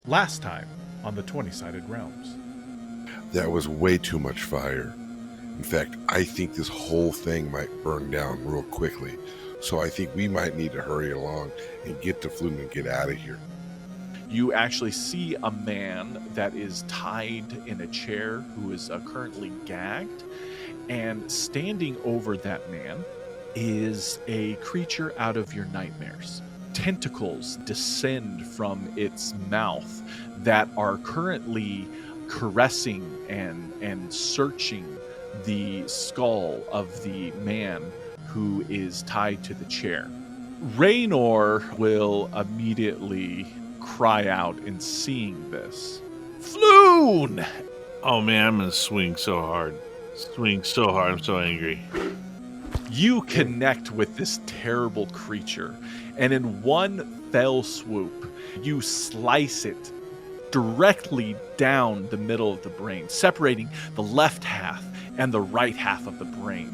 last time on the 20-Sided Realms. That was way too much fire. In fact, I think this whole thing might burn down real quickly. So I think we might need to hurry along and get to Floon and get out of here. You actually see a man that is tied in a chair who is currently gagged. And standing over that man is a creature out of your nightmares. Tentacles descend from its mouth that are currently caressing and searching the skull of the man who is tied to the chair. Raynor will immediately cry out in seeing this. Floon! Oh man, I'm gonna swing so hard. I'm so angry. You connect with this terrible creature, and in one fell swoop, you slice it directly down the middle of the brain, separating the left half and the right half of the brain.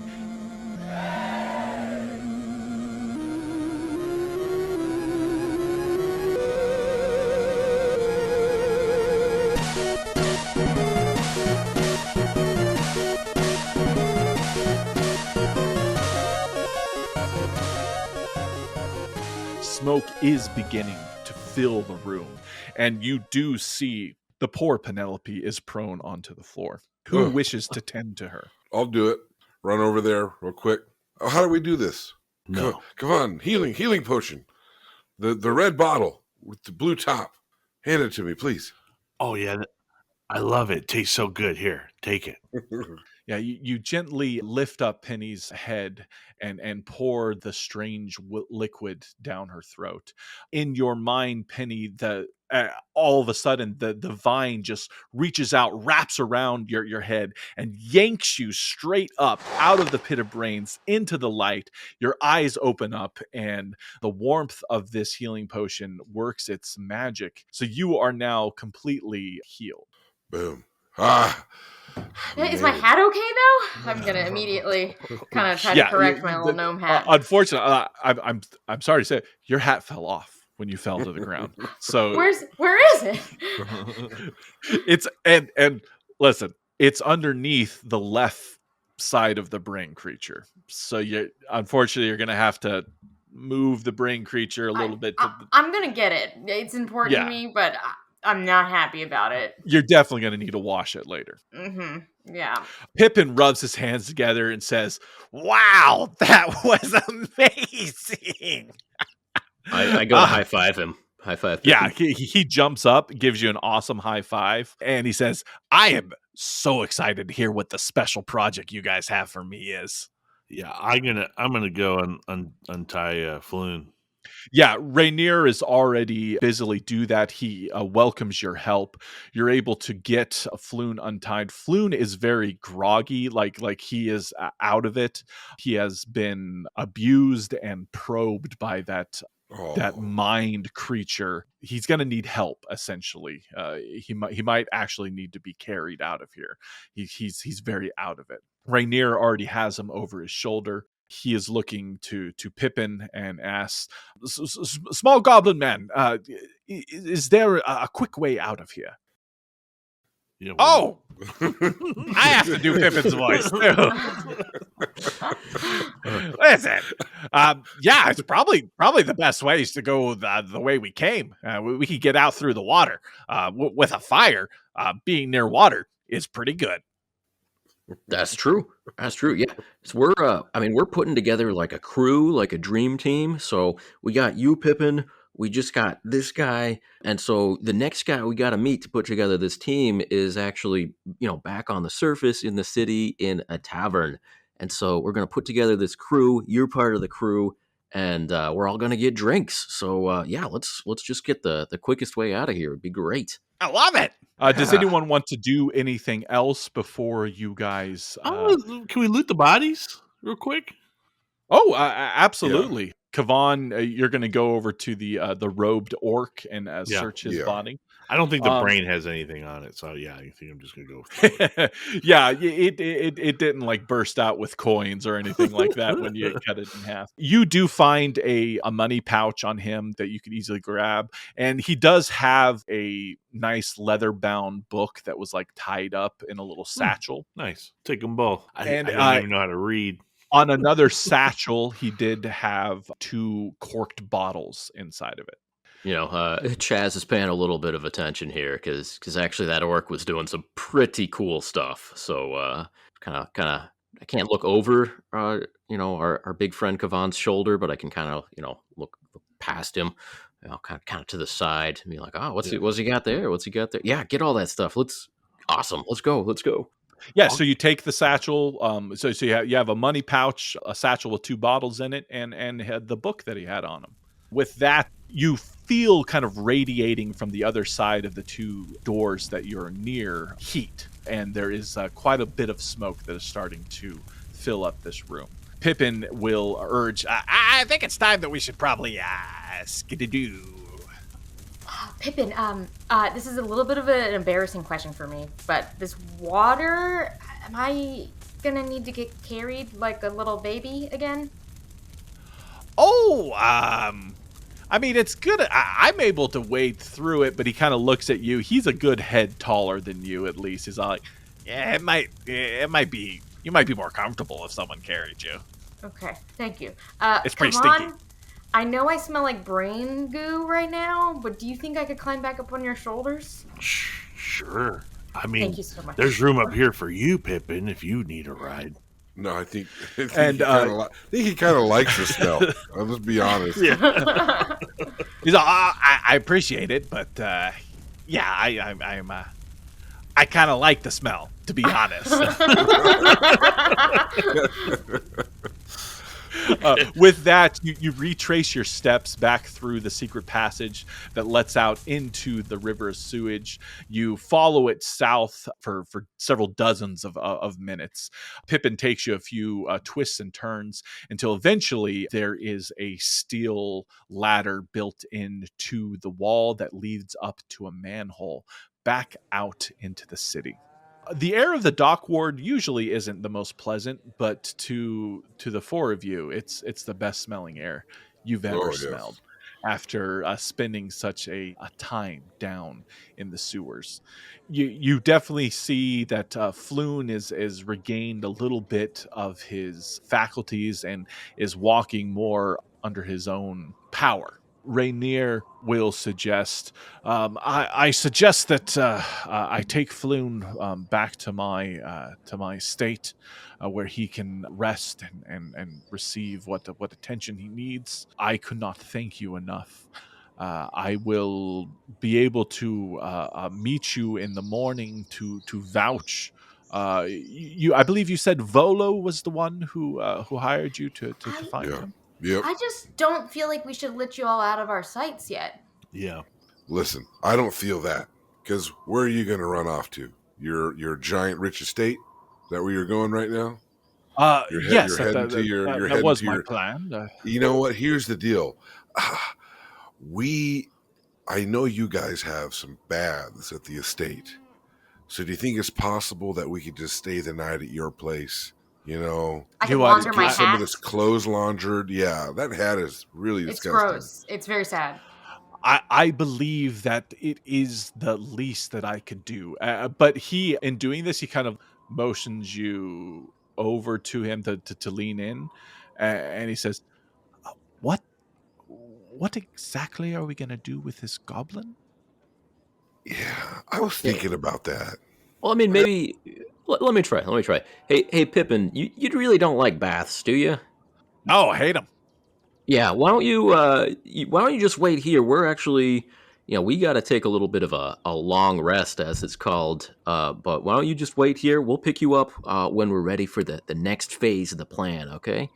Smoke is beginning to fill the room, and you do see the poor Penelope is prone onto the floor. Who wishes to tend to her? I'll do it. Run over there real quick. Oh, how do we do this? No. Come on. Healing potion. The red bottle with the blue top. Hand it to me, please. Oh yeah, I love it. Tastes so good. Here, take it. Yeah, you gently lift up Penny's head and pour the strange liquid down her throat. In your mind, Penny, all of a sudden, the vine just reaches out, wraps around your head, and yanks you straight up out of the pit of brains into the light. Your eyes open up, and the warmth of this healing potion works its magic. So you are now completely healed. Boom. Is my hat okay though? I'm gonna immediately kind of try to correct my little gnome hat. Unfortunately, I'm sorry to say, your hat fell off when you fell to the ground. So where is it? It's and listen, it's underneath the left side of the brain creature. So unfortunately you're gonna have to move the brain creature a little bit. I'm gonna get it. It's important to me, but I'm not happy about it. You're definitely going to need to wash it later. Mm-hmm. Yeah. Pippin rubs his hands together and says, "Wow, that was amazing." I go to high five him. High five. Yeah, he jumps up, gives you an awesome high five, and he says, "I am so excited to hear what the special project you guys have for me is." Yeah, I'm gonna go and untie Floon. Yeah, Rainier is already busily do that. He welcomes your help. You're able to get Floon untied. Floon is very groggy, like he is out of it. He has been abused and probed by that mind creature. He's going to need help. Essentially, he might actually need to be carried out of here. He's very out of it. Rainier already has him over his shoulder. He is looking to Pippin and asks, "Small goblin man, is there a quick way out of here?" Yeah, oh, I have to do Pippin's voice too. Listen, yeah, it's probably the best way is to go the way we came. We could get out through the water with a fire. Being near water is pretty good. That's true. Yeah. So we're putting together like a crew, like a dream team. So we got you, Pippin. We just got this guy. And so the next guy we got to meet to put together this team is actually, back on the surface in the city in a tavern. And so we're going to put together this crew. You're part of the crew. And we're all going to get drinks. So, let's just get the quickest way out of here. It'd be great. I love it. Does anyone want to do anything else before you guys? Can we loot the bodies real quick? Oh, absolutely. Yeah. Kavan, you're going to go over to the robed orc and search his body. I don't think the brain has anything on it, so yeah, I think I'm just gonna go through it. Yeah, it didn't like burst out with coins or anything like that when you cut it in half. You do find a money pouch on him that you could easily grab, and he does have a nice leather bound book that was like tied up in a little satchel. Nice, take them both. I And don't even know how to read. on another satchel, he did have 2 corked bottles inside of it. Chaz is paying a little bit of attention here because actually that orc was doing some pretty cool stuff. So kind of, I can't look over, our big friend Kavan's shoulder, but I can kind of, look past him, kind of to the side and be like, oh, what's he got there? What's he got there? Yeah, get all that stuff. Awesome. Let's go. Yeah, so you take the satchel. So you have a money pouch, a satchel with 2 bottles in it, and had the book that he had on him. With that, you feel kind of radiating from the other side of the 2 doors that you're near heat, and there is quite a bit of smoke that is starting to fill up this room. Pippin will urge, I think it's time that we should probably skidadoo. Pippin, this is a little bit of an embarrassing question for me, but this water, am I gonna need to get carried like a little baby again? Oh, I mean, it's good. I'm able to wade through it, but he kind of looks at you. He's a good head taller than you, at least. He's all like, yeah, it might be, you might be more comfortable if someone carried you. Okay, thank you. It's pretty stinky. I know I smell like brain goo right now, but do you think I could climb back up on your shoulders? Sure. I mean, thank you so much. There's room up here for you, Pippin, if you need a ride. No, I think he kind of likes the smell. Let's be honest. Yeah. He's like, I appreciate it, but yeah, I kind of like the smell, to be honest. With that, you retrace your steps back through the secret passage that lets out into the river of sewage. You follow it south for several dozens of minutes. Pippin takes you a few twists and turns until eventually there is a steel ladder built into the wall that leads up to a manhole back out into the city. The air of the dock ward usually isn't the most pleasant, but to the 4 of you, it's the best smelling air you've ever smelled after spending such a time down in the sewers. You definitely see that Floon is regained a little bit of his faculties and is walking more under his own power. Rainier will suggest, I suggest that I take Floon back to my state where he can rest and receive what attention he needs. I could not thank you enough. I will be able to meet you in the morning to vouch. I believe you said Volo was the one who hired you to find him. Yep. I just don't feel like we should let you all out of our sights yet. Yeah. Listen, I don't feel that. Because where are you going to run off to? Your giant rich estate? Is that where you're going right now? Yes, that was my plan. You know what? Here's the deal. I know you guys have some baths at the estate. So do you think it's possible that we could just stay the night at your place? I can launder my hat. Some of this clothes laundered. Yeah, that hat is really disgusting. It's gross. It's very sad. I believe that it is the least that I could do. But in doing this, he kind of motions you over to him to lean in. And he says, what exactly are we going to do with this goblin? Yeah, I was thinking about that. Well, I mean, maybe... Let me try. Hey, Pippin, you really don't like baths, do you? No, I hate them. Yeah, why don't you just wait here? We're actually, we got to take a little bit of a long rest, as it's called. But why don't you just wait here? We'll pick you up when we're ready for the next phase of the plan, okay?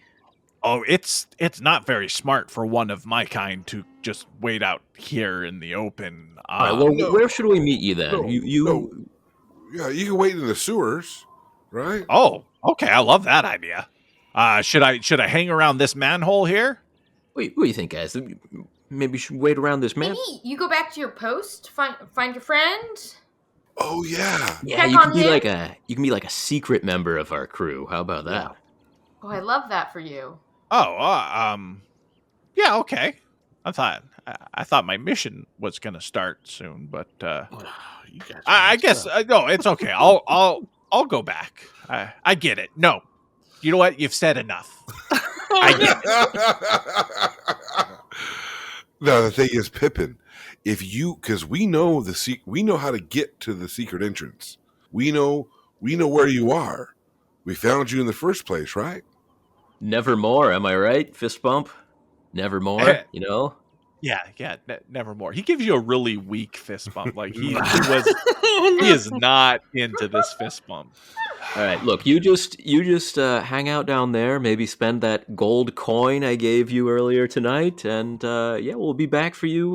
Oh, it's not very smart for one of my kind to just wait out here in the open. All right, well, where should we meet you then? No. Yeah, you can wait in the sewers, right? Oh, okay. I love that idea. Should I hang around this manhole here? What do you think, guys? maybe you should wait around this man. Maybe you go back to your post, find your friend. Oh yeah. Yeah, Check you can on be him. like a secret member of our crew. How about that? Oh, I love that for you. Oh, yeah, okay. I thought my mission was gonna start soon, but You guys are I messed guess up. no, it's okay. I'll go back. I get it. No, you know what? You've said enough. I get it. Now the thing is, Pippin, because we know we know how to get to the secret entrance. We know where you are. We found you in the first place, right? Nevermore, am I right? Fist bump. Nevermore, you know. Yeah, never more. He gives you a really weak fist bump. Like he is not into this fist bump. All right, look, you just hang out down there. Maybe spend that gold coin I gave you earlier tonight, and yeah, we'll be back for you.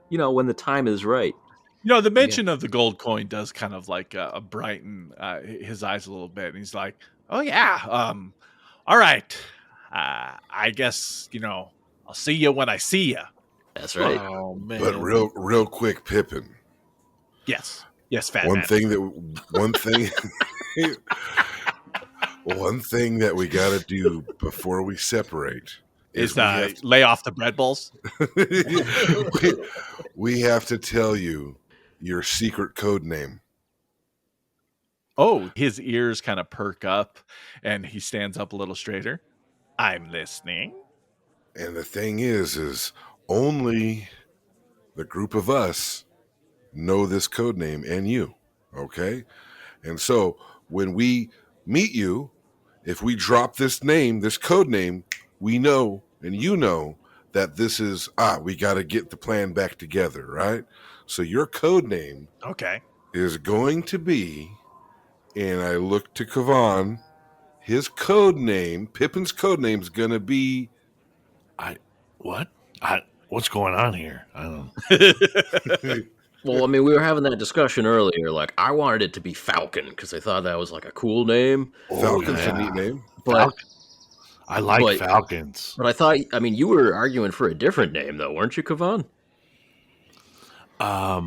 When the time is right. You know, the mention of the gold coin does kind of like brighten his eyes a little bit, and he's like, "Oh yeah, all right. I guess I'll see you when I see you." That's right. Oh man. But real quick, Pippin. Yes, fat One man. thing one thing that we got to do before we separate is we lay off the bread bowls. we have to tell you your secret code name. Oh, his ears kind of perk up, and he stands up a little straighter. I'm listening. And the thing is only the group of us know this code name and you, okay? And so when we meet you, if we drop this code name, we know and you know that this is we got to get the plan back together, right? So your code name is going to be, and I look to Kavan, his code name, Pippin's code name is going to be What? What's going on here? I don't. Well, I mean, we were having that discussion earlier. Like, I wanted it to be Falcon because I thought that was like a cool name. Falcon's yeah. a neat name. But I like Falcons. But I thought, I mean, you were arguing for a different name, though, weren't you, Kavan? Are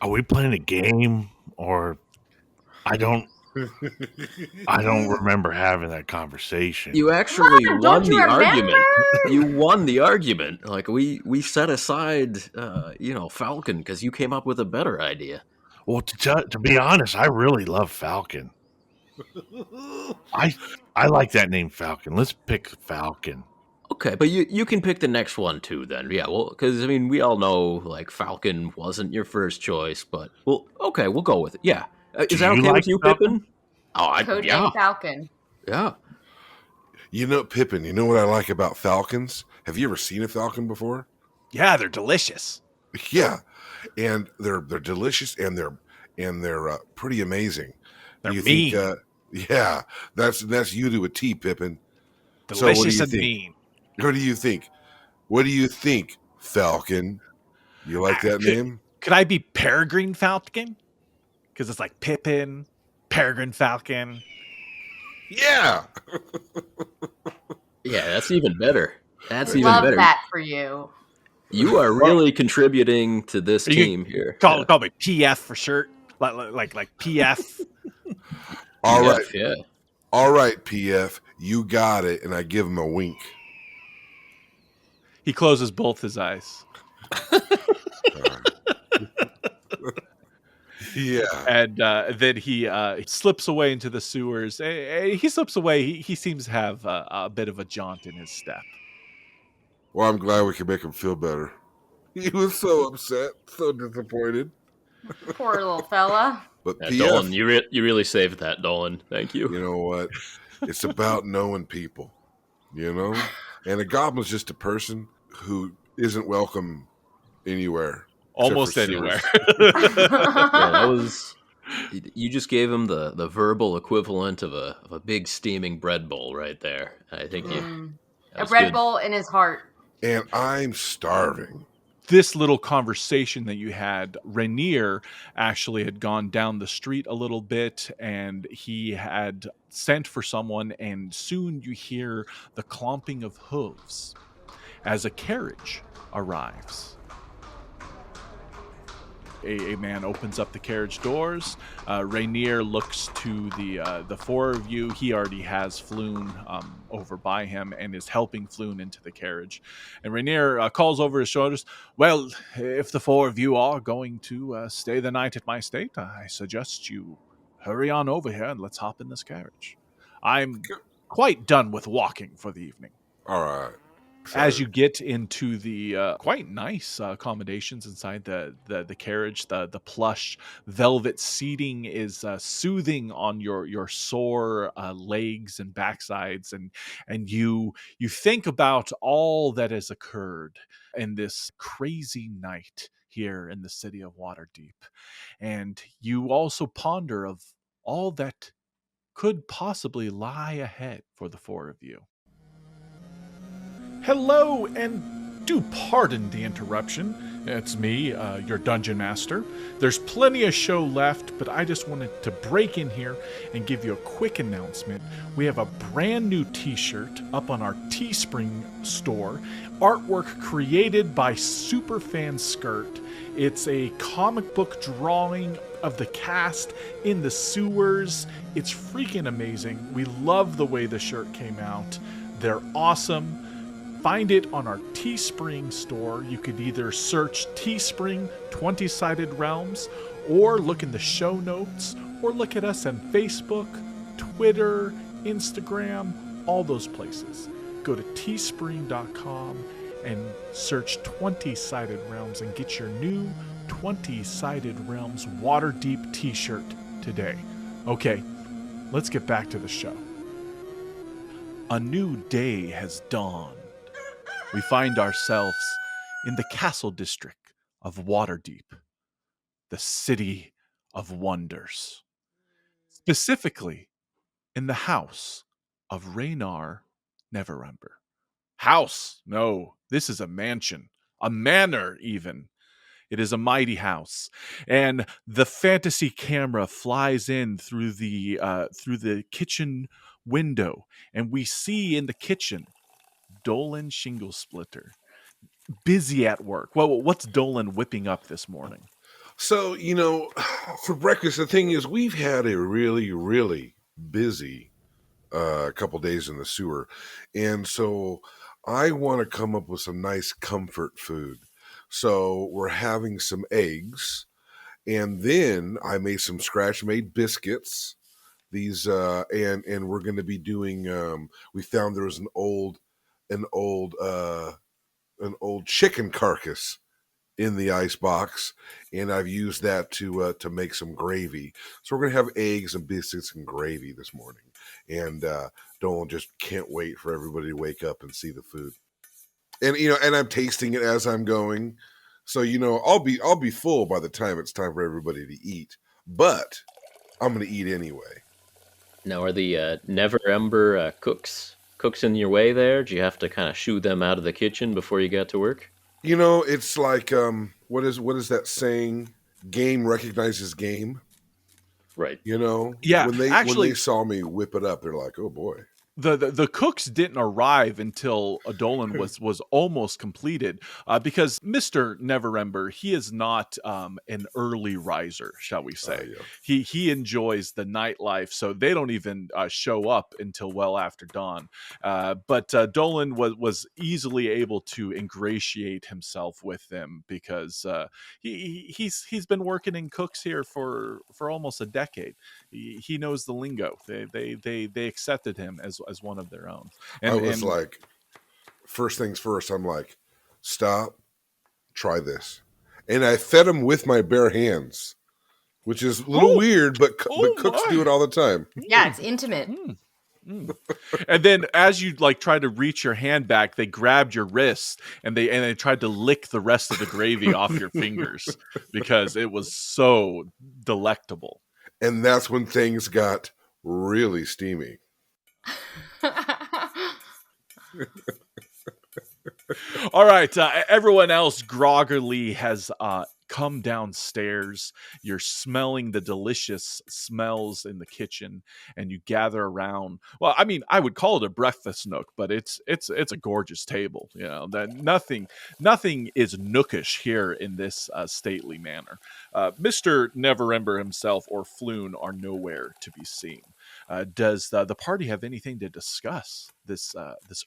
we playing a game, or I don't remember having that conversation. You actually Mother, won don't you the remember? argument. You won the argument. Like we set aside, Falcon because you came up with a better idea. Well, to be honest, I really love Falcon. I like that name, Falcon. Let's pick Falcon. Okay, but you can pick the next one too. Then, yeah. Well, because I mean, we all know like Falcon wasn't your first choice, but we'll go with it. Yeah, is that okay with you, Falcon? Pippin? Oh, Code name Falcon. Yeah. You know, Pippin, you know what I like about falcons? Have you ever seen a falcon before? Yeah, they're delicious. Yeah, and they're delicious and they're pretty amazing. They're you mean. Think, yeah, that's you to a T, Pippin. Delicious and think? mean. What do you think? What do you think, Falcon? You like that name? Could I be Peregrine Falcon? Because it's like Pippin, Peregrine Falcon. Yeah. Yeah, that's even better. That's even Love better. that for you. You are really contributing to this team here. Call me PF for short. Like PF. All PF, right. Yeah. All right, PF. You got it. And I give him a wink. He closes both his eyes. Yeah. And then he slips away into the sewers. He slips away. He seems to have a bit of a jaunt in his step. Well, I'm glad we can make him feel better. He was so upset, so disappointed. Poor little fella. But Yeah, PF, Dolan, you really saved that, Dolan. Thank you. you know what? It's about knowing people, And a goblin's just a person who isn't welcome anywhere. Almost except for anywhere. Yeah, that was. You just gave him the verbal equivalent of a big steaming bread bowl right there. I think A Red Bull in his heart. And I'm starving. This little conversation that you had, Rainier actually had gone down the street a little bit and he had sent for someone, and soon you hear the clomping of hooves. as a carriage arrives. A man opens up the carriage doors. Rainier looks to the four of you. He already has Floon over by him and is helping Floon into the carriage. And Rainier calls over his shoulders, "Well, if the four of you are going to stay the night at my estate, I suggest you hurry on over here and let's hop in this carriage. I'm quite done with walking for the evening." All right. As you get into the quite nice accommodations inside the carriage, the plush velvet seating is soothing on your sore legs and backsides, and you think about all that has occurred in this crazy night here in the city of Waterdeep, and you also ponder of all that could possibly lie ahead for the four of you. Hello, and do pardon the interruption. It's me, your dungeon master. There's plenty of show left, but I just wanted to break in here and give you a quick announcement. We have a brand new t-shirt up on our Teespring store. Artwork created by Superfan Skirt. It's a comic book drawing of the cast in the sewers. It's freaking amazing. We love the way the shirt came out. They're awesome. Find it on our Teespring store. You could either search Teespring 20-Sided Realms, or look in the show notes, or look at us on Facebook, Twitter, Instagram, all those places. Go to teespring.com and search 20-Sided Realms and get your new 20-Sided Realms Waterdeep t-shirt today. Okay, let's get back to the show. A new day has dawned. We find ourselves in the castle district of Waterdeep, the city of wonders. Specifically, in the house of Raynar Neverember. House? No, this is a mansion, a manor even. It is a mighty house, and the fantasy camera flies in through the kitchen window, and we see in the kitchen Dolan Shingle Splitter, busy at work. Well, what's Dolan whipping up this morning? So, for breakfast, the thing is, we've had a really, really busy couple days in the sewer. And so I want to come up with some nice comfort food. So we're having some eggs. And then I made some scratch-made biscuits. These and we're going to be doing. We found there was an old chicken carcass in the ice box, and I've used that to make some gravy. So we're gonna have eggs and biscuits and gravy this morning, and Dolan just can't wait for everybody to wake up and see the food. And and I'm tasting it as I'm going, so I'll be full by the time it's time for everybody to eat. But I'm gonna eat anyway. Now, are the Neverember cooks in your way there? Do you have to kind of shoo them out of the kitchen before you get to work? It's like what is that saying? Game recognizes game. Right. Yeah, when actually, they saw me whip it up, they're like, "Oh boy." The cooks didn't arrive until Dolan was almost completed, because Mr. Neverember, he is not an early riser, shall we say. Yeah. He enjoys the nightlife, so they don't even show up until well after dawn. But Dolan was easily able to ingratiate himself with them, because he's been working in cooks here for almost a decade. He knows the lingo. They accepted him as one of their own. And I was like, first things first, I'm like, stop, try this. And I fed him with my bare hands, which is a little weird, but cooks do it all the time. Yeah, it's intimate. And then as you try to reach your hand back, they grabbed your wrist and they tried to lick the rest of the gravy off your fingers because it was so delectable. And that's when things got really steamy. All right, everyone else groggily has come downstairs. You're smelling the delicious smells in the kitchen, and you gather around. Well, I mean, I would call it a breakfast nook, but it's a gorgeous table. You know, that nothing is nookish here in this stately manor. Mr. Neverember himself or Floon are nowhere to be seen. Does the party have anything to discuss this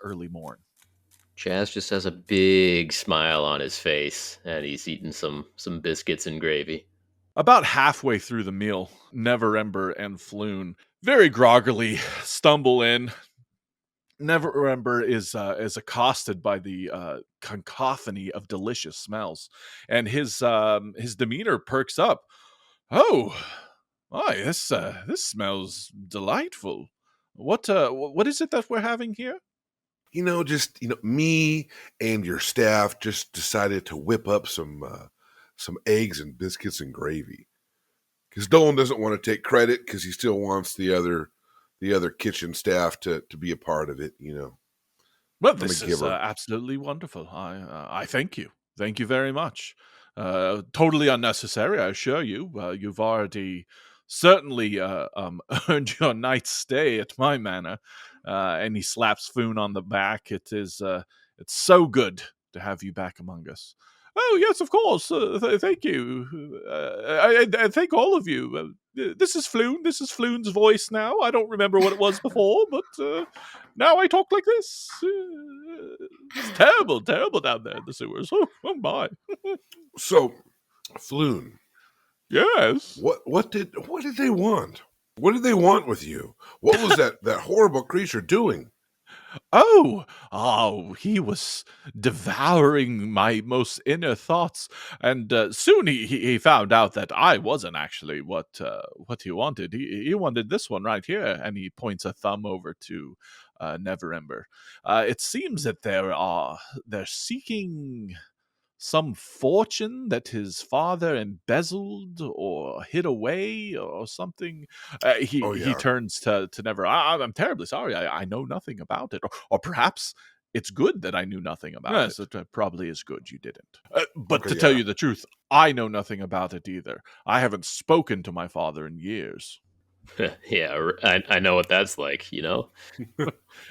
early morn? Chaz just has a big smile on his face, and he's eating some biscuits and gravy. About halfway through the meal, Neverember and Floon very groggily stumble in. Neverember is accosted by the cacophony of delicious smells, and his demeanor perks up. Oh, why this smells delightful. What is it that we're having here? Just me and your staff just decided to whip up some eggs and biscuits and gravy. Because Dolan doesn't want to take credit because he still wants the other kitchen staff to be a part of it. Well, this is absolutely wonderful. I thank you. Thank you very much. Totally unnecessary, I assure you. You've already certainly earned your night's stay at my manor. And he slaps Foon on the back. It's so good to have you back among us. Oh, yes, of course. Thank you. I thank all of you. This is Floon. This is Floon's voice now. I don't remember what it was before, but now I talk like this. It's terrible down there in the sewers. Oh my. So, Floon. Yes. What did they want? What did they want with you? What was that horrible creature doing? Oh, he was devouring my most inner thoughts, and soon he found out that I wasn't actually what he wanted. He wanted this one right here, and he points a thumb over to Neverember. It seems that they're seeking some fortune that his father embezzled or hid away or something. He turns to Never. I'm terribly sorry. I know nothing about it. Or perhaps it's good that I knew nothing about it. Yes, it probably is good you didn't. But to tell you the truth, I know nothing about it either. I haven't spoken to my father in years. Yeah, I know what that's like,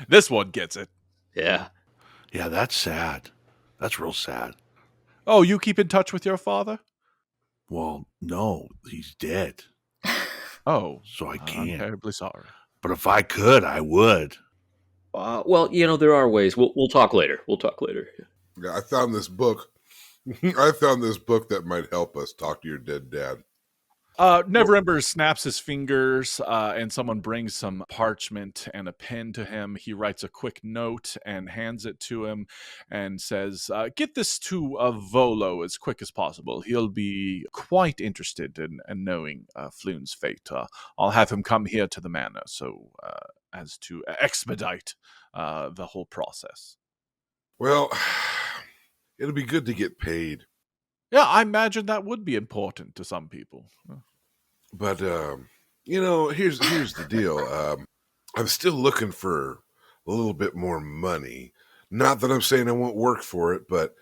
This one gets it. Yeah. Yeah, that's sad. That's real sad. Oh, you keep in touch with your father? Well, no, he's dead. Oh, so I can't. I'm terribly sorry. But if I could, I would. Well, there are ways. We'll talk later. Yeah, I found this book. That might help us talk to your dead dad. Neverember snaps his fingers, and someone brings some parchment and a pen to him. He writes a quick note and hands it to him and says, get this to Volo as quick as possible. He'll be quite interested in knowing Floon's fate. I'll have him come here to the manor so as to expedite the whole process. Well, it'll be good to get paid. Yeah, I imagine that would be important to some people. But, here's the deal. I'm still looking for a little bit more money. Not that I'm saying I won't work for it, but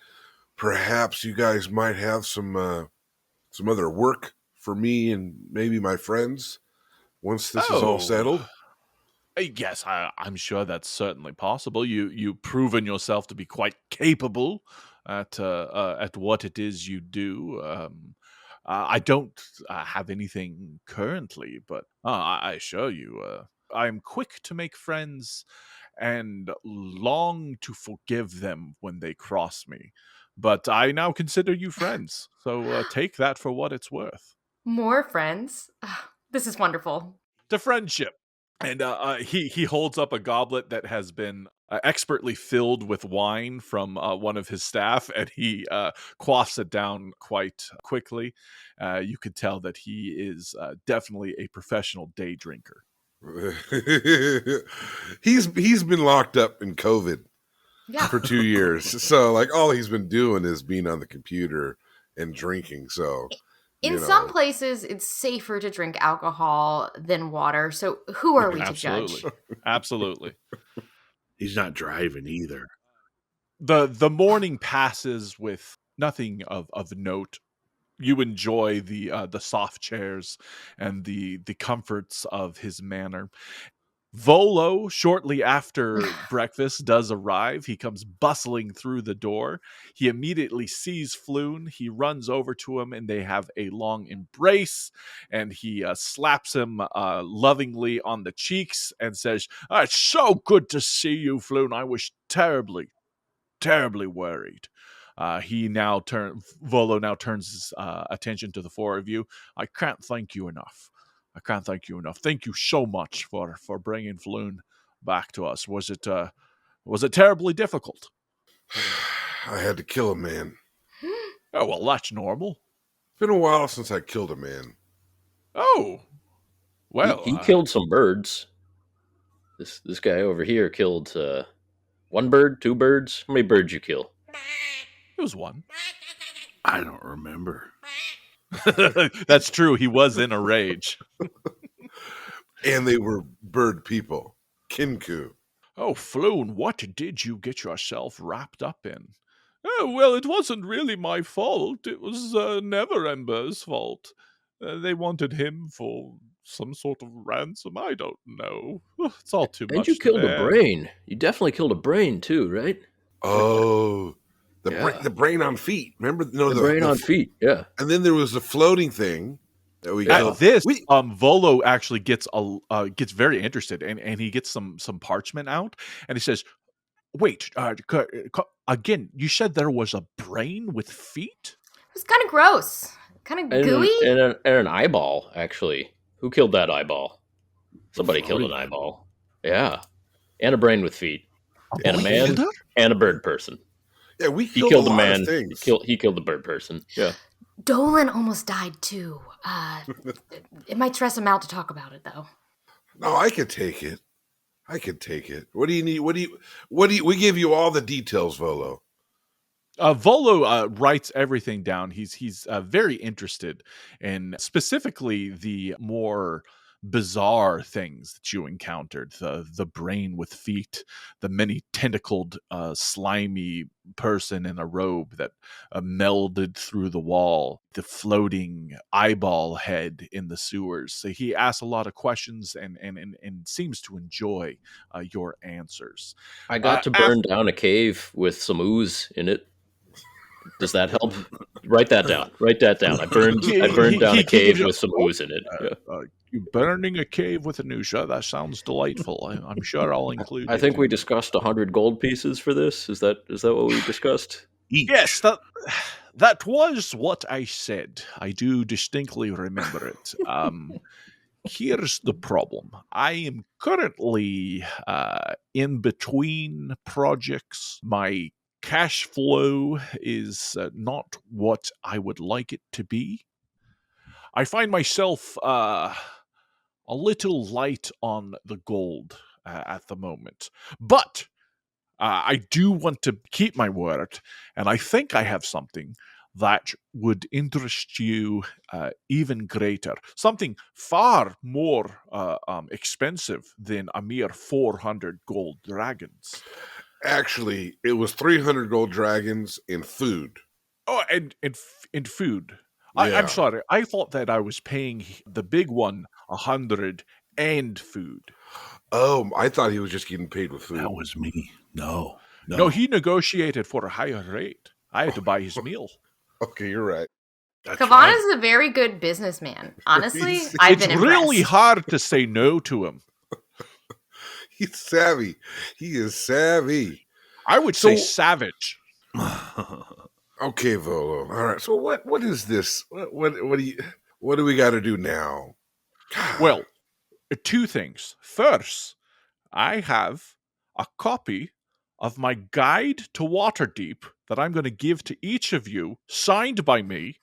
perhaps you guys might have some other work for me and maybe my friends once this is all settled. Yes, I'm sure that's certainly possible. You've proven yourself to be quite capable at what it is you do. I don't have anything currently, but I assure you, I'm quick to make friends and long to forgive them when they cross me. But I now consider you friends, so take that for what it's worth. More friends? This is wonderful. To friendship. And he holds up a goblet that has been expertly filled with wine from one of his staff, and he quaffs it down quite quickly. You could tell that he is definitely a professional day drinker. He's been locked up in COVID for 2 years, so all he's been doing is being on the computer and drinking. So. In some places, it's safer to drink alcohol than water. So who are we to judge? Absolutely. He's not driving either. The morning passes with nothing of note. You enjoy the soft chairs and the comforts of his manor. Volo, shortly after breakfast, does arrive. He comes bustling through the door. He immediately sees Floon. He runs over to him, and they have a long embrace. And he slaps him lovingly on the cheeks and says, "It's so good to see you, Floon. I was terribly, terribly worried." Volo now turns his attention to the four of you. I can't thank you enough. I can't thank you enough. Thank you so much for bringing Floon back to us. Was it terribly difficult? I had to kill a man. Oh, well, that's normal. It's been a while since I killed a man. Oh, well, he killed some birds. This guy over here killed one bird, two birds. How many birds you kill? it was one. I don't remember. That's true. He was in a rage. And they were bird people. Kinku. Oh, Floon, what did you get yourself wrapped up in? Oh, well, it wasn't really my fault. It was Neverember's fault. They wanted him for some sort of ransom. I don't know. It's all too And much. you killed to a bear. brain. You definitely killed a brain too, right? Oh, Yeah. the brain on feet. Remember? No, The brain on feet. Yeah. And then there was the floating thing that we At killed. this, Volo actually gets very interested, and he gets some parchment out, and he says, "Wait, again, you said there was a brain with feet?" It was kind of gross. Kind of gooey. And an eyeball, actually. Who killed that eyeball? Somebody killed an Floating eyeball. Yeah. And a brain with feet. And a man and a bird person. Yeah, we He killed, killed a the lot man. of things. He killed the bird person. Yeah. Dolan almost died too. It might stress him out to talk about it though. No, I could take it. What do you need? We give you all the details, Volo. Volo writes everything down. He's very interested in specifically the more bizarre things that you encountered: the brain with feet, the many tentacled, slimy person in a robe that melded through the wall, the floating eyeball head in the sewers. So he asks a lot of questions and seems to enjoy your answers. I got to burn down a cave with some ooze in it. Does that help? Write that down. I burned down a cave with some ooze in it. Yeah. You burning a cave with Anusha? That sounds delightful. I'm sure I'll include. I think we discussed 100 gold pieces for this. Is that what we discussed? Yes, that was what I said. I do distinctly remember it. Here's the problem. I am currently in between projects. My cash flow is not what I would like it to be. I find myself a little light on the gold at the moment. But I do want to keep my word, and I think I have something that would interest you even greater. Something far more expensive than a mere 400 gold dragons. Actually, it was 300 gold dragons in food. Oh, and food. Yeah. I'm sorry. I thought that I was paying the big one 100 and food. Oh, I thought he was just getting paid with food. That was me. No. No, he negotiated for a higher rate. I had to buy his meal. Okay, you're right. That's Kavana's right. a very good businessman. Honestly, I've It's been really impressed. hard to say no to him. He's savvy. He is savvy. I would say savage. Okay, Volo. All right. So what is this? What do we got to do now? God. Well, two things. First, I have a copy of my guide to Waterdeep that I'm going to give to each of you, signed by me.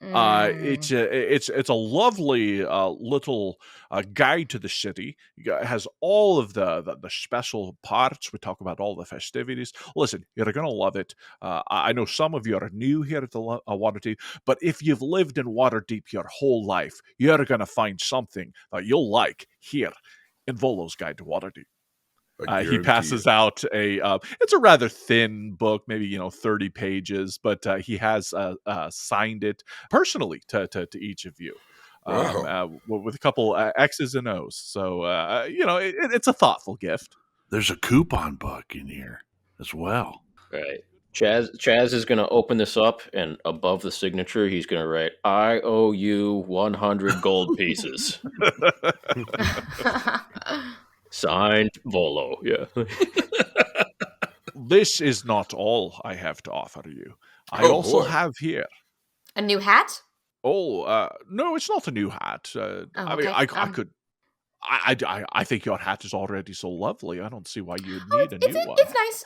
It's a lovely little guide to the city. It has all of the special parts. We talk about all the festivities. Listen, you're gonna love it. I know some of you are new here at the Waterdeep, but if you've lived in Waterdeep your whole life, you're gonna find something that you'll like here in Volo's Guide to Waterdeep. I He guarantee passes it. out it's a rather thin book, maybe 30 pages, but he has signed it personally to each of you, Wow. with a couple X's and O's. So it's a thoughtful gift. There's a coupon book in here as well. Right. Chaz is going to open this up, and above the signature, he's going to write, "I owe you 100 gold pieces." Signed, Volo. Yeah. This is not all I have to offer you. I Oh, also boy. have here. A new hat? Oh, no, it's not a new hat. I mean, okay. I could. I think your hat is already so lovely. I don't see why you would Oh, need a new one. it's nice.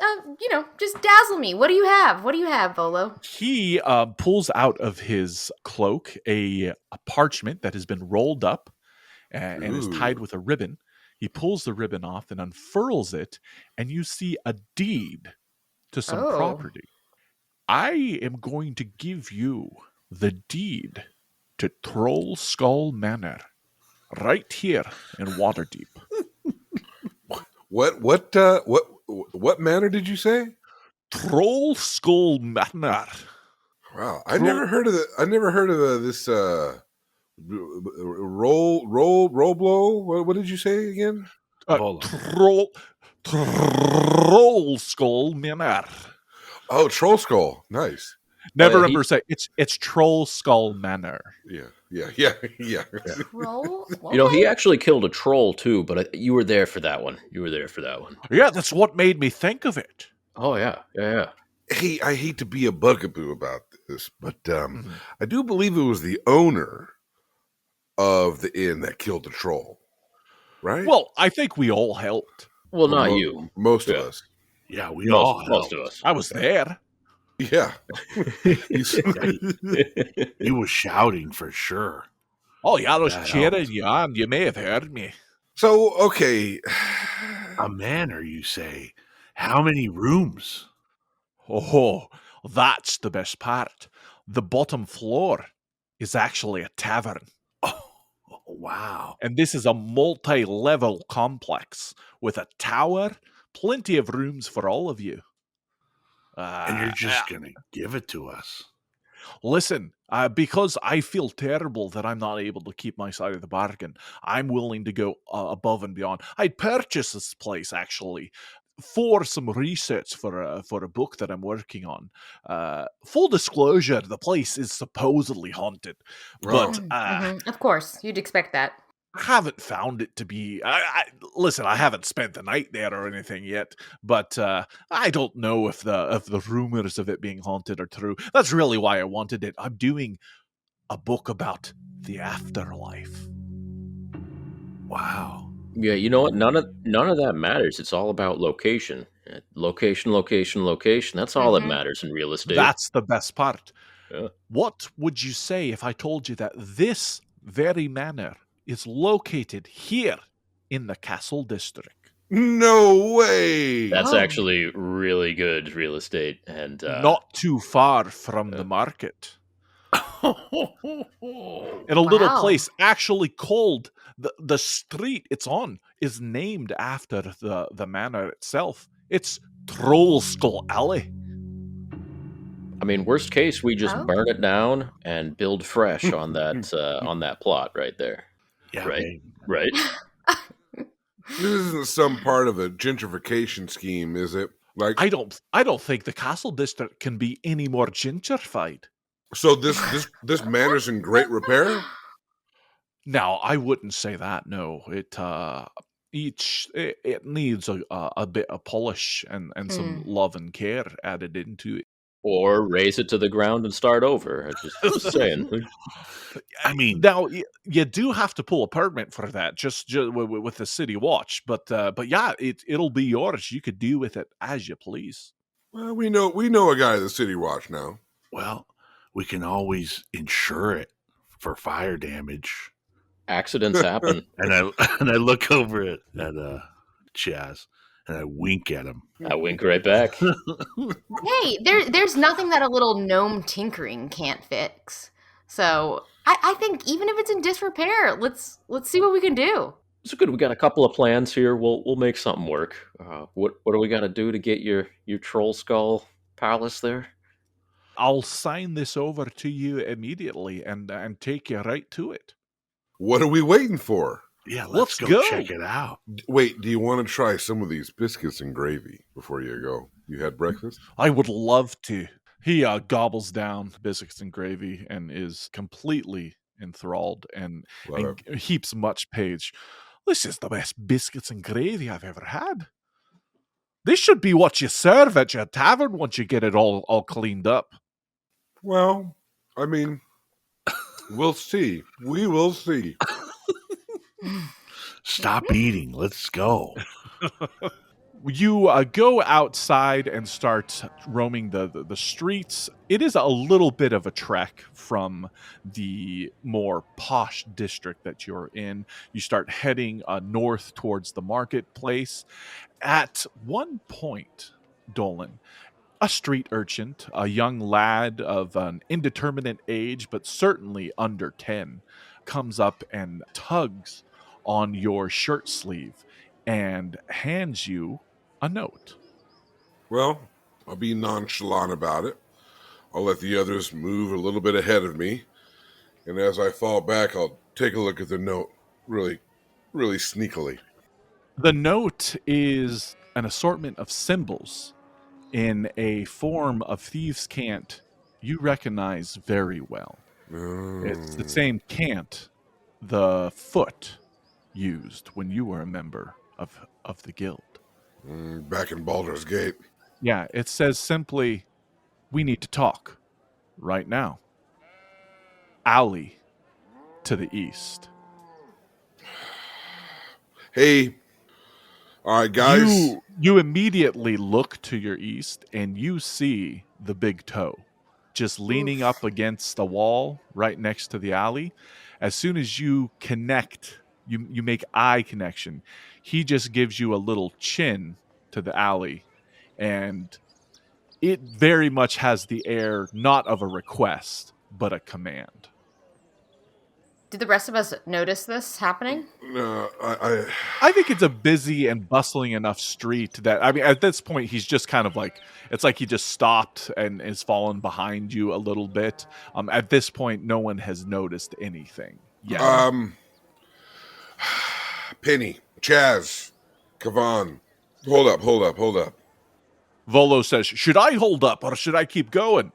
Just dazzle me. What do you have? What do you have, Volo? He pulls out of his cloak a parchment that has been rolled up and is tied Ooh. with a ribbon. He pulls the ribbon off and unfurls it, and you see a deed to some Oh. property. I am going to give you the deed to Troll Skull Manor, right here in Waterdeep. What manner did you say? Troll Skull Manor. Wow, I never heard of this roll blow. What did you say again? Volo. Troll Skull Manor. Oh, troll skull. Nice. Never yeah, remember say it's Troll Skull Manor. Yeah. Troll? He actually killed a troll too, but you were there for that one. Yeah, that's what made me think of it. Oh yeah. Hey, I hate to be a bugaboo about this, but I do believe it was the owner of the inn that killed the troll, right? Well, I think we all helped. Well, not you. Most of Yeah. us. Yeah, we all Most helped. of us. I was there. Yeah. He was shouting for sure. Oh, yeah, I was That cheering helped. you on. You may have heard me. So, okay. A manor, you say? How many rooms? Oh, that's the best part. The bottom floor is actually a tavern. Oh, wow. And this is a multi-level complex with a tower, plenty of rooms for all of you. And you're just going to give it to us. Listen, because I feel terrible that I'm not able to keep my side of the bargain, I'm willing to go above and beyond. I'd purchase this place, actually, for some research for a book that I'm working on. Full disclosure, the place is supposedly haunted, but Of course, you'd expect that. I haven't found it to be. Listen, I haven't spent the night there or anything yet, but I don't know if the rumors of it being haunted are true. That's really why I wanted it. I'm doing a book about the afterlife. Wow. Yeah, you know what? None of that matters. It's all about location. Location. That's all that matters in real estate. That's the best part. Yeah. What would you say if I told you that this very manor is located here in the Castle District? No way. That's Oh. actually really good real estate, and Not too far from the market. In a little Wow. place actually called the street it's on is named after the manor itself. It's Troll Skull Alley. I mean, worst case, we just Oh. burn it down and build fresh on that plot right there. Yeah, Right. babe. Right? This isn't some part of a gentrification scheme, is it? Like, I don't think the Castle District can be any more gentrified. so this manor's in great repair? Now, I wouldn't say that. No, it needs a bit of polish and some love and care added into it. Or raise it to the ground and start over. Just saying. I mean, Now you do have to pull a permit for that, just with the city watch. But yeah, it'll be yours. You could do with it as you please. Well, we know a guy at the City Watch now. well, we can always insure it for fire damage. Accidents happen. And I look over at Chaz and I wink at him. I wink right back. Hey, there's nothing that a little gnome tinkering can't fix. So I think even if it's in disrepair, let's see what we can do. So good. We got a couple of plans here. We'll make something work. What do we got to do to get your troll skull palace there? I'll sign this over to you immediately and take you right to it. What are we waiting for? Yeah, Let's let's go go. check it out. Wait, do you want to try some of these biscuits and gravy before you go? You had breakfast? I would love to. He gobbles down biscuits and gravy and is completely enthralled and heaps much page. This is the best biscuits and gravy I've ever had. This should be what you serve at your tavern once you get it all cleaned up. Well, I mean, we'll see. We will see. Stop eating. Let's go. You go outside and start roaming the streets. It is a little bit of a trek from the more posh district that you're in. You start heading north towards the marketplace. At one point, Dolan, a street urchin, a young lad of an indeterminate age, but certainly under 10, comes up and tugs on your shirt sleeve and hands you a note. Well, I'll be nonchalant about it. I'll let the others move a little bit ahead of me. And as I fall back, I'll take a look at the note really, really sneakily. The note is an assortment of symbols in a form of thieves' cant you recognize very well. It's the same cant the Foot used when you were a member of the guild. Back in Baldur's Gate. Yeah, it says simply, we need to talk right now. Alley to the east. Hey, all right, guys. You immediately look to your east and you see the big toe just leaning up against the wall right next to the alley. As soon as you connect, you make eye connection, he just gives you a little chin to the alley, and it very much has the air not of a request, but a command. Did the rest of us notice this happening? I think it's a busy and bustling enough street that, I mean, at this point, he's just kind of like, it's like he just stopped and is fallen behind you a little bit. At this point, no one has noticed anything yet. Penny, Chaz, Kavan, hold up. Volo says, should I hold up or should I keep going?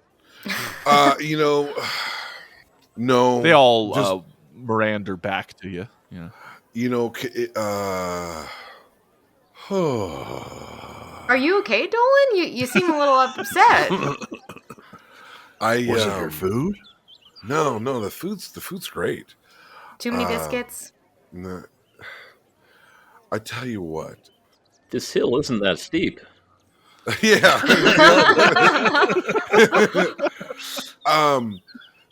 No. They all Mirander back to you. Yeah. Are you okay, Dolan? You seem a little upset. Was it your food? No, the food's great. Too many biscuits? No, I tell you what. This hill isn't that steep. Yeah.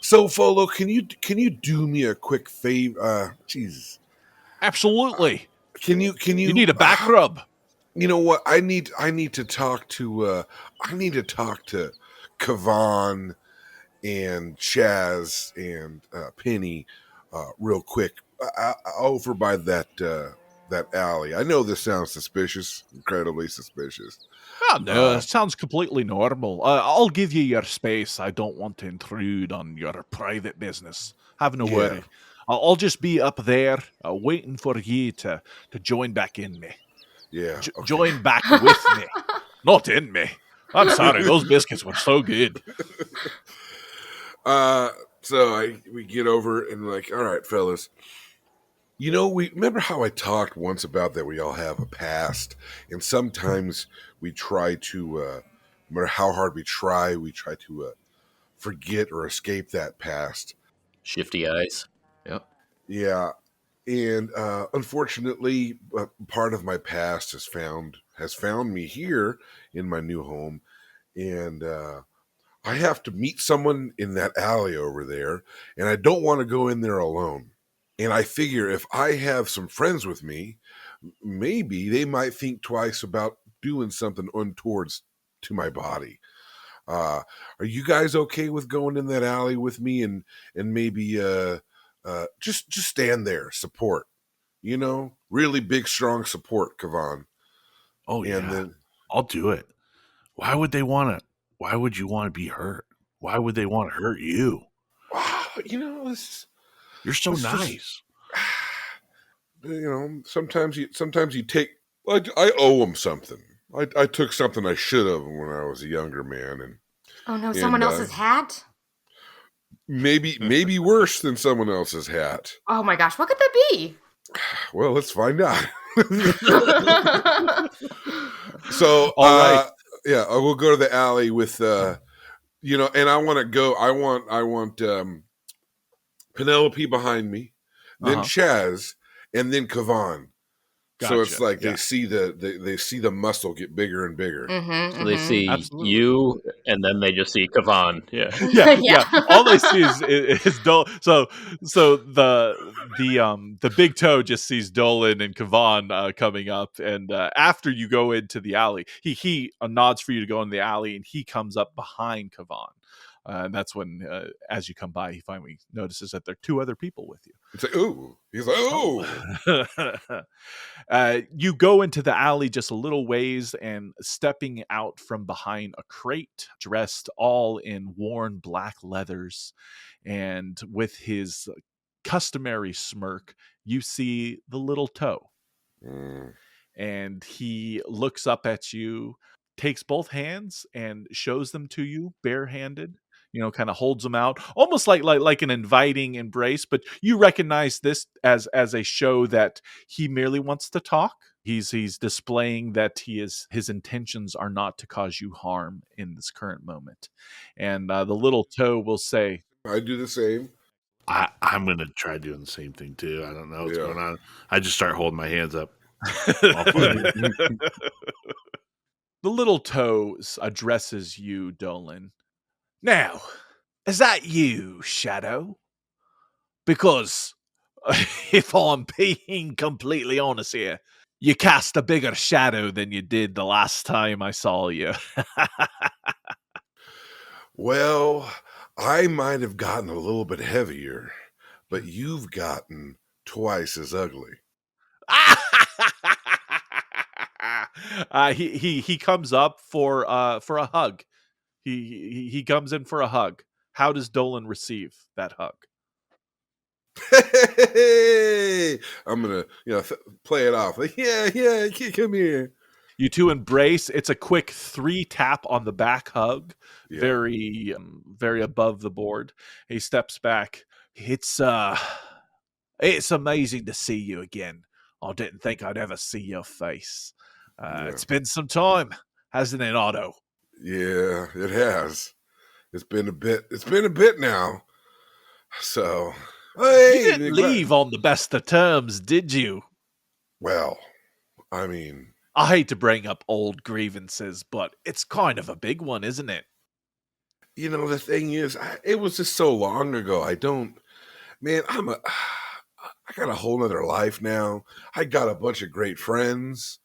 So Folo, can you do me a quick favor? Jesus. Absolutely. Can you You need a back rub. You know what? I need to talk to Kavan and Chaz and Penny real quick over by that alley. I know this sounds suspicious, incredibly suspicious. Oh, no, it sounds completely normal. I'll give you your space. I don't want to intrude on your private business. Have no worry. I'll just be up there waiting for you to join back in me. Yeah. Okay. Join back with me. Not in me. I'm sorry. Those biscuits were so good. So we get over and we're like, all right, fellas. We remember how I talked once about that we all have a past, and sometimes we try to, no matter how hard we try to forget or escape that past. Shifty eyes. Yep. Yeah, and unfortunately, part of my past has found me here in my new home, and I have to meet someone in that alley over there, and I don't want to go in there alone. And I figure if I have some friends with me, maybe they might think twice about doing something untoward to my body. Are you guys okay with going in that alley with me and maybe just stand there, support? Really big, strong support, Kavan. Oh And yeah, then, I'll do it. Why would you want to be hurt? Why would they want to hurt you? wow, You're so it's just, nice. sometimes you take. I owe them something. I took something I should have when I was a younger man, Oh no, someone and else's hat? maybe worse than someone else's hat. Oh my gosh, what could that be? Well, let's find out. So, All right. yeah, I will go to the alley with, and I want to go. I want Penelope behind me, then Uh-huh. Chaz, and then Kavan. So it's Gotcha. like Yeah. they see the muscle get bigger and bigger. So they see Absolutely. you, and then they just see Kavan. Yeah. Yeah. All they see is Dolan. So the big toe just sees Dolan and Kavan coming up, and after you go into the alley, he nods for you to go in the alley, and he comes up behind Kavan. And that's when, as you come by, he finally notices that there are two other people with you. It's like, ooh, he's like, ooh. You go into the alley just a little ways, and stepping out from behind a crate, dressed all in worn black leathers, and with his customary smirk, you see the little toe. Mm. And he looks up at you, takes both hands and shows them to you barehanded, kind of holds them out, almost like an inviting embrace, but you recognize this as a show that he merely wants to talk. He's displaying that his intentions are not to cause you harm in this current moment. And the little toe will say, I do the same. I'm gonna try doing the same thing too. I don't know what's going on. I just start holding my hands up. the little toe addresses you, Dolan. Now, is that you, Shadow? Because, if I'm being completely honest here, you cast a bigger shadow than you did the last time I saw you. Well, I might have gotten a little bit heavier, but you've gotten twice as ugly. He comes up for a hug. He comes in for a hug. How does Dolan receive that hug? Hey, I'm gonna play it off. Like, yeah, come here. You two embrace. It's a quick 3 tap on the back hug, Yeah. very above the board. He steps back. It's amazing to see you again. I didn't think I'd ever see your face. Yeah. It's been some time, hasn't it, Otto? Yeah, it has. It's been a bit now. So, hey, You didn't leave on the best of terms, did you? Well, I mean, I hate to bring up old grievances, but it's kind of a big one, isn't it? the thing is, it was just so long ago. I got a whole nother life now. I got a bunch of great friends,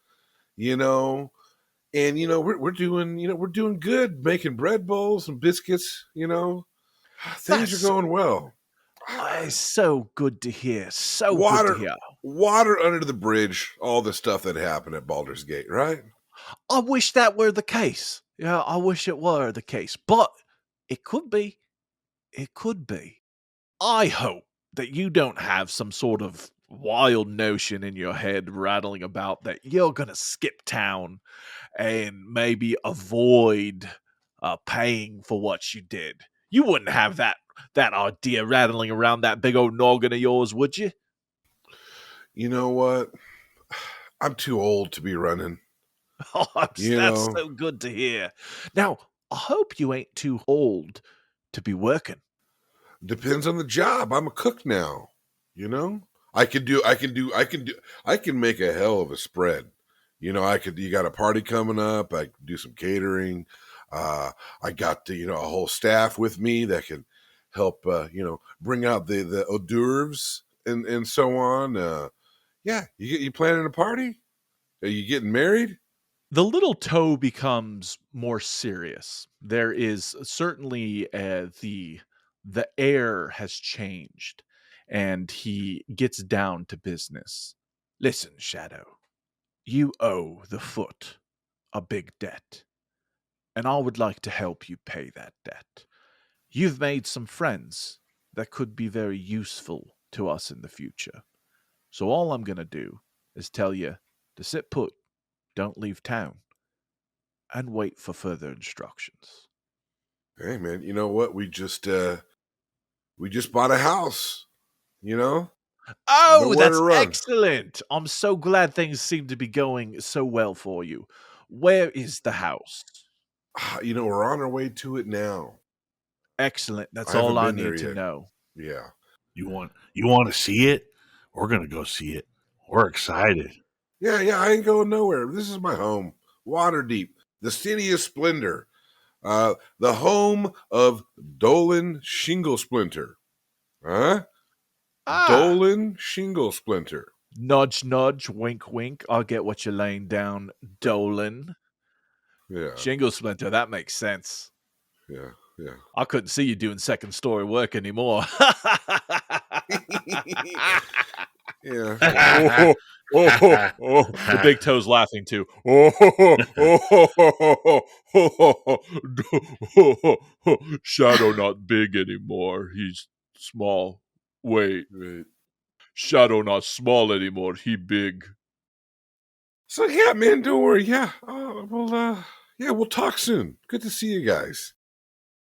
and we're doing good, making bread bowls and biscuits. Things are going well. It's so good to hear. So Water, good to hear. Water under the bridge. All the stuff that happened at Baldur's Gate, right? I wish that were the case. Yeah, I wish it were the case. But it could be. It could be. I hope that you don't have some sort of wild notion in your head rattling about that you're going to skip town and maybe avoid paying for what you did. You wouldn't have that idea rattling around that big old noggin of yours, would you? You know what? I'm too old to be running. Oh, that's so good to hear. Now, I hope you ain't too old to be working. Depends on the job. I'm a cook now. I can make a hell of a spread. You got a party coming up. I can do some catering. I got a whole staff with me that can help, bring out the hors d'oeuvres and so on. Yeah. You planning a party? Are you getting married? The little toe becomes more serious. There is certainly the air has changed, and he gets down to business. Listen, Shadow, you owe the Foot a big debt, and I would like to help you pay that debt. You've made some friends that could be very useful to us in the future. So all I'm going to do is tell you to sit put, don't leave town, and wait for further instructions. Hey, man, you know what? We just bought a house, you know? Oh, Nowhere to that's run. excellent. I'm so glad things seem to be going so well for you. Where is the house? We're on our way to it now. Excellent. That's I haven't all I been there need to yet. know. Yeah. You want to see it? We're gonna go see it. We're excited. Yeah, I ain't going nowhere. This is my home. Waterdeep, the city of splendor. The home of Dolan Shingle Splinter. Huh? Ah, Dolan Shingle Splinter. nudge, nudge, wink, wink. I'll get what you're laying down, Dolan. Yeah, Shingle Splinter, that makes sense. yeah. I couldn't see you doing second story work anymore. Yeah. Oh, oh, oh, oh. The big toe's laughing too. Oh, Shadow not big anymore. He's small. Wait, Right. Shadow not small anymore. He big. So yeah, man, don't worry. Yeah. We'll talk soon. Good to see you guys.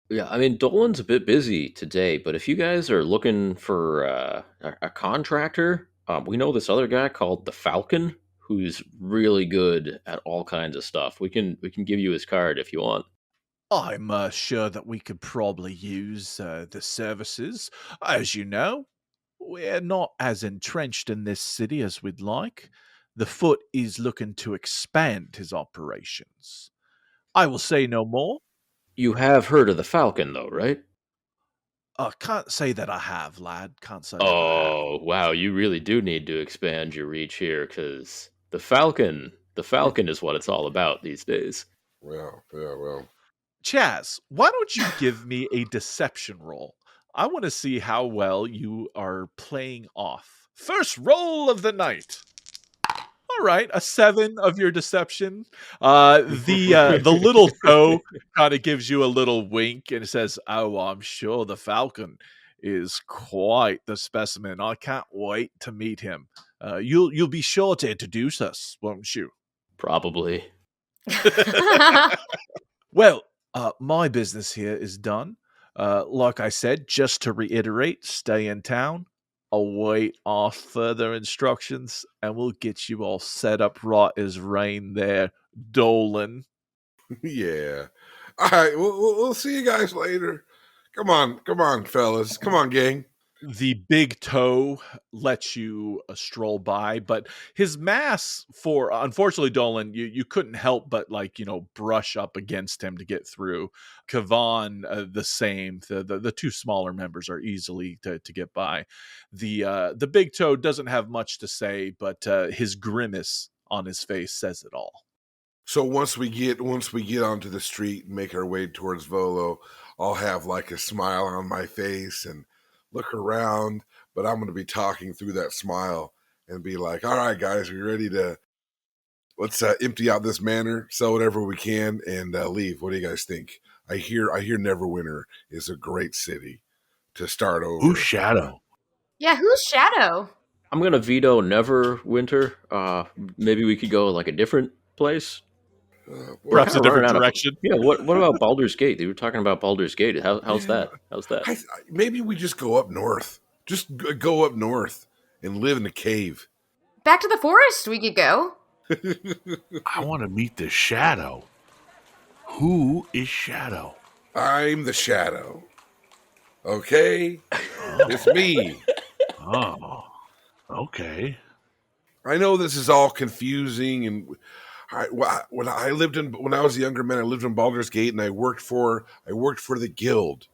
Yeah, I mean, Dolan's a bit busy today, but if you guys are looking for a contractor, we know this other guy called the Falcon, who's really good at all kinds of stuff. We can give you his card if you want. I'm sure that we could probably use the services. As you know, we're not as entrenched in this city as we'd like. The Foot is looking to expand his operations. I will say no more. You have heard of the Falcon, though, right? Can't say that I have, lad. Can't say that I have. Oh, wow, you really do need to expand your reach here, because the Falcon is what it's all about these days. Well. Chaz, why don't you give me a deception roll? I want to see how well you are playing off. First roll of the night. All right, a 7 of your deception. The little toe kind of gives you a little wink and says, "Oh, I'm sure the Falcon is quite the specimen. I can't wait to meet him. You'll be sure to introduce us, won't you?" Probably. Well, my business here is done. Like I said, just to reiterate, stay in town, await our further instructions, and we'll get you all set up right as rain there, Dolan. Yeah. All right. We'll see you guys later. Come on, fellas. Come on, gang. The big toe lets you stroll by, but his mass for unfortunately, Dolan, you couldn't help but brush up against him to get through. Kavan, the same. The two smaller members are easily to get by. The big toe doesn't have much to say, but his grimace on his face says it all. So once we get onto the street and make our way towards Volo, I'll have like a smile on my face and look around, but I'm going to be talking through that smile and be like, "All right, guys, we ready to let's empty out this manor, sell whatever we can, and leave. What do you guys think? I hear Neverwinter is a great city to start over. Who's Shadow? Yeah, who's Shadow? I'm gonna veto Neverwinter. Maybe we could go like a different place. We're Perhaps kind a of running different out of. direction. Yeah. What about Baldur's Gate? They were talking about Baldur's Gate. How's that? How's that? Maybe we just go up north. Just go up north and live in a cave. Back to the forest we could go. I want to meet the Shadow. Who is Shadow? I'm the Shadow. Okay? It's me. Oh, okay. I know this is all confusing, and when I was a younger man, I lived in Baldur's Gate, and I worked for the guild.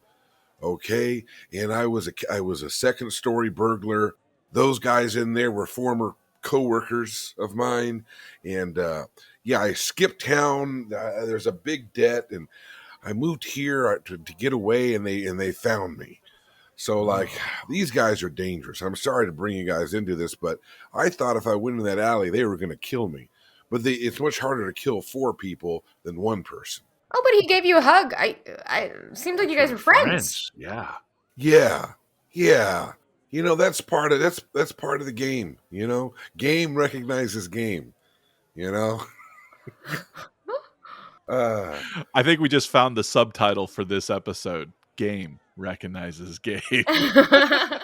Okay, and I was a second story burglar. Those guys in there were former co-workers of mine, and I skipped town. There's a big debt, and I moved here to get away, and they found me. So, like, these guys are dangerous. I'm sorry to bring you guys into this, but I thought if I went in that alley, they were going to kill me. But it's much harder to kill 4 people than 1 person. Oh, but he gave you a hug. I seemed like you guys were friends. Yeah. Yeah, yeah. You know, that's part of the game. You know, game recognizes game. You know. I think we just found the subtitle for this episode. Game recognizes game. The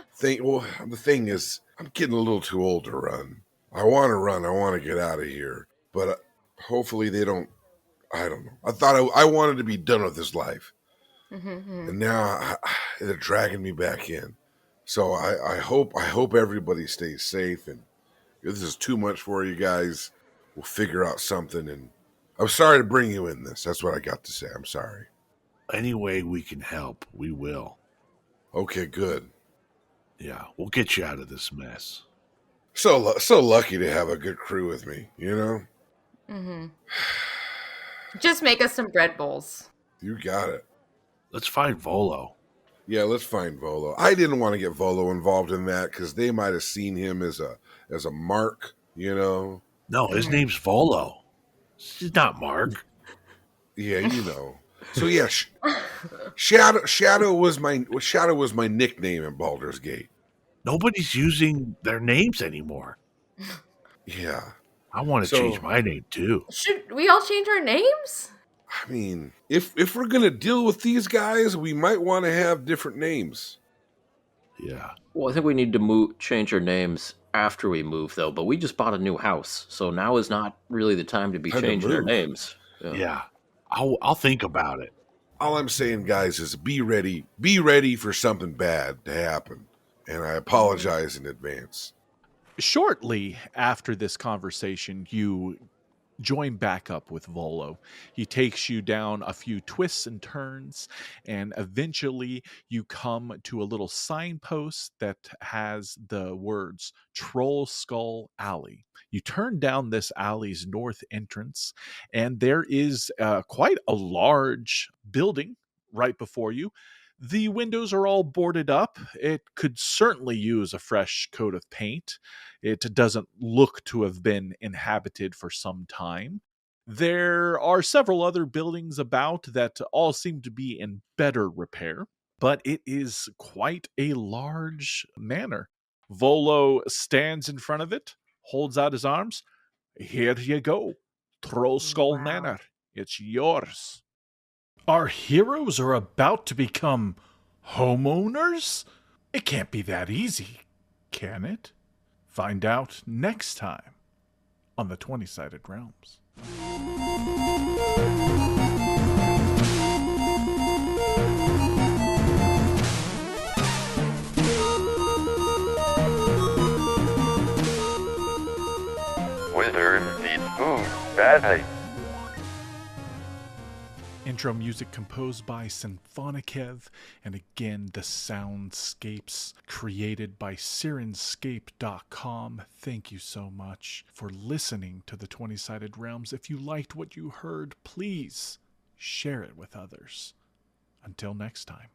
thing is, I'm getting a little too old to run. I want to run. I want to get out of here. But hopefully they don't. I don't know. I thought I wanted to be done with this life. And now they're dragging me back in. So I hope everybody stays safe. And if this is too much for you guys, we'll figure out something. And I'm sorry to bring you in this. That's what I got to say. I'm sorry. Any way we can help, we will. Okay, good. Yeah, we'll get you out of this mess. So lucky to have a good crew with me, you know? Just make us some bread bowls. You got it. Let's find Volo. Yeah, let's find Volo. I didn't want to get Volo involved in that because they might have seen him as a mark, you know? No, his name's Volo. He's not Mark. Yeah, you know. So yeah, Shadow was my nickname in Baldur's Gate. Nobody's using their names anymore. Yeah. I want to change my name too. Should we all change our names? I mean, if we're gonna deal with these guys, we might want to have different names. Yeah. Well, I think we need to change our names after we move, though. But we just bought a new house, so now is not really the time to be Time to changing our move. names. Yeah. I'll think about it. All I'm saying, guys, is be ready for something bad to happen. And I apologize in advance. Shortly after this conversation, you join back up with Volo. He takes you down a few twists and turns, and eventually you come to a little signpost that has the words Troll Skull Alley. You turn down this alley's north entrance, and there is quite a large building right before you. The windows are all boarded up. It could certainly use a fresh coat of paint. It doesn't look to have been inhabited for some time. There are several other buildings about that all seem to be in better repair, but it is quite a large manor. Volo stands in front of it, holds out his arms. Here you go, Troll Skull Manor. It's yours. Our heroes are about to become homeowners? It can't be that easy, can it? Find out next time on the 20-Sided Realms. Wizard eats food badly. Intro music composed by Symphonikev, and again the soundscapes created by Sirenscape.com. Thank you so much for listening to the 20-Sided Realms. If you liked what you heard, please share it with others. Until next time.